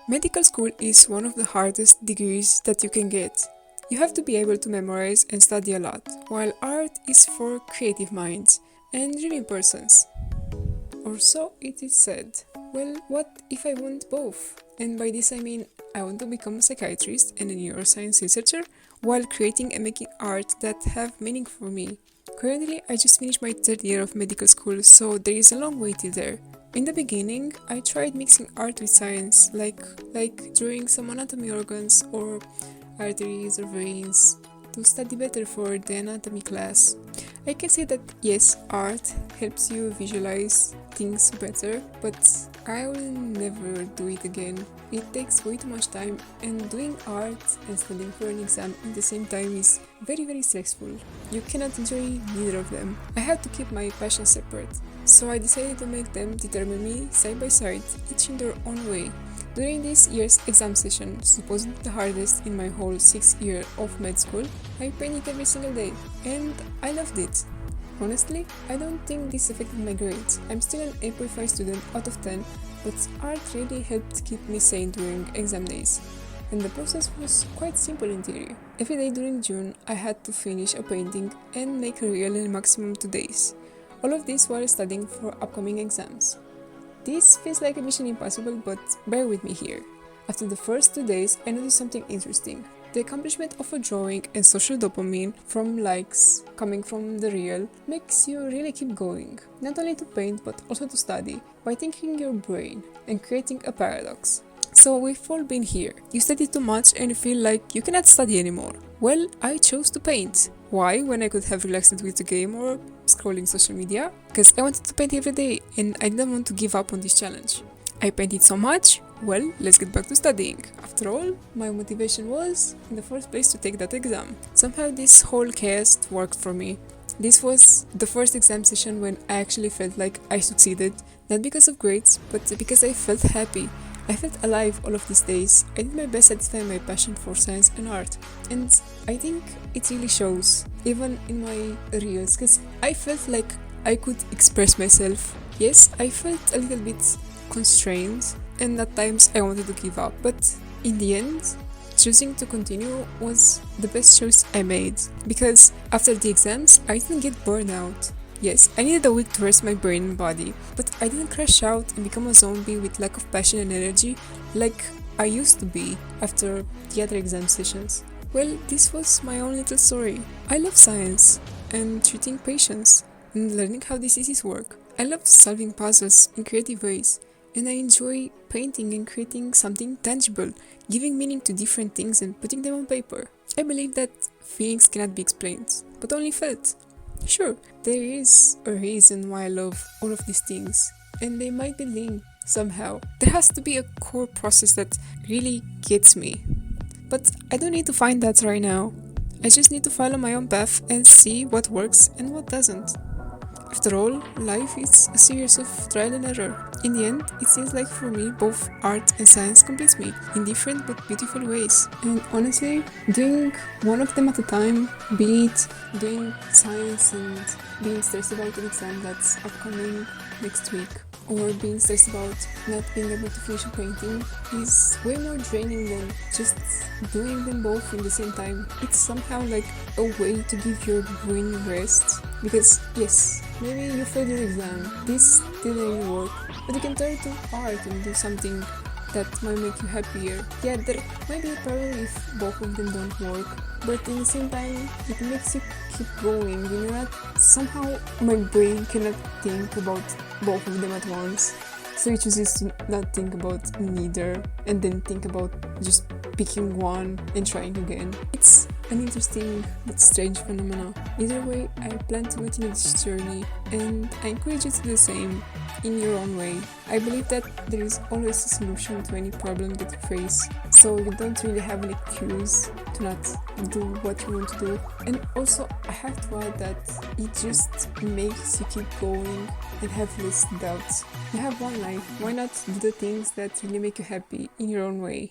Medical school is one of the hardest degrees that you can get. You have to be able to memorize and study a lot, while art is for creative minds and dreaming persons. Or so it is said. Well, what if I want both? And by this I mean I want to become a psychiatrist and a neuroscience researcher while creating and making art that have meaning for me. Currently, I just finished my third year of medical school, so there is a long way till there. In the beginning, I tried mixing art with science, like drawing some anatomy organs or arteries or veins to study better for the anatomy class. I can say that yes, art helps you visualize things better, but I will never do it again. It takes way too much time, and doing art and studying for an exam at the same time is very stressful. You cannot enjoy neither of them. I had to keep my passions separate, so I decided to make them determine me side by side, each in their own way. During this year's exam session, supposedly the hardest in my whole 6th year of med school, I painted every single day, and I loved it. Honestly, I don't think this affected my grades. I'm still an 8.5 student out of 10, but art really helped keep me sane during exam days. And the process was quite simple in theory. Every day during June, I had to finish a painting and make a reel in maximum 2 days. All of this while studying for upcoming exams. This feels like a mission impossible, but bear with me here. After the first 2 days, I noticed something interesting. The accomplishment of a drawing and social dopamine from likes coming from the real makes you really keep going. Not only to paint, but also to study, by thinking your brain and creating a paradox. So we've all been here. You study too much and you feel like you cannot study anymore. Well, I chose to paint. Why, when I could have relaxed with the game or scrolling social media? Because I wanted to paint every day and I didn't want to give up on this challenge. I painted so much, well, let's get back to studying. After all, my motivation was, in the first place, to take that exam. Somehow this whole chaos worked for me. This was the first exam session when I actually felt like I succeeded, not because of grades, but because I felt happy. I felt alive all of these days. I did my best satisfying my passion for science and art. And I think it really shows, even in my reels, because I felt like I could express myself. Yes, I felt a little bit constrained, and at times I wanted to give up. But in the end, choosing to continue was the best choice I made. Because after the exams, I didn't get burned out. Yes, I needed a week to rest my brain and body, but I didn't crash out and become a zombie with lack of passion and energy like I used to be after the other exam sessions. Well, this was my own little story. I love science and treating patients and learning how diseases work. I love solving puzzles in creative ways, and I enjoy painting and creating something tangible, giving meaning to different things and putting them on paper. I believe that feelings cannot be explained, but only felt. Sure, there is a reason why I love all of these things, and they might be linked somehow. There has to be a core process that really gets me. But I don't need to find that right now. I just need to follow my own path and see what works and what doesn't. After all, life is a series of trial and error. In the end, it seems like for me, both art and science completes me in different but beautiful ways. And honestly, doing one of them at a time, be it doing science and being stressed about an exam that's upcoming next week, or being stressed about not being able to finish a painting, is way more draining than just doing them both in the same time. It's somehow like a way to give your brain rest. Because yes, maybe you failed your exam, this didn't work, but you can turn to art and do something that might make you happier. Yeah, there might be a problem if both of them don't work, but in the same time, it makes you keep going. When you're not, somehow my brain cannot think about both of them at once, so it chooses to not think about neither and then think about just picking one and trying again. It's an interesting but strange phenomena. Either way, I plan to continue this journey, and I encourage you to do the same in your own way. I believe that there is always a solution to any problem that you face, so you don't really have an excuse to not do what you want to do. And also, I have to add that it just makes you keep going and have less doubts. You have one life, why not do the things that really make you happy in your own way?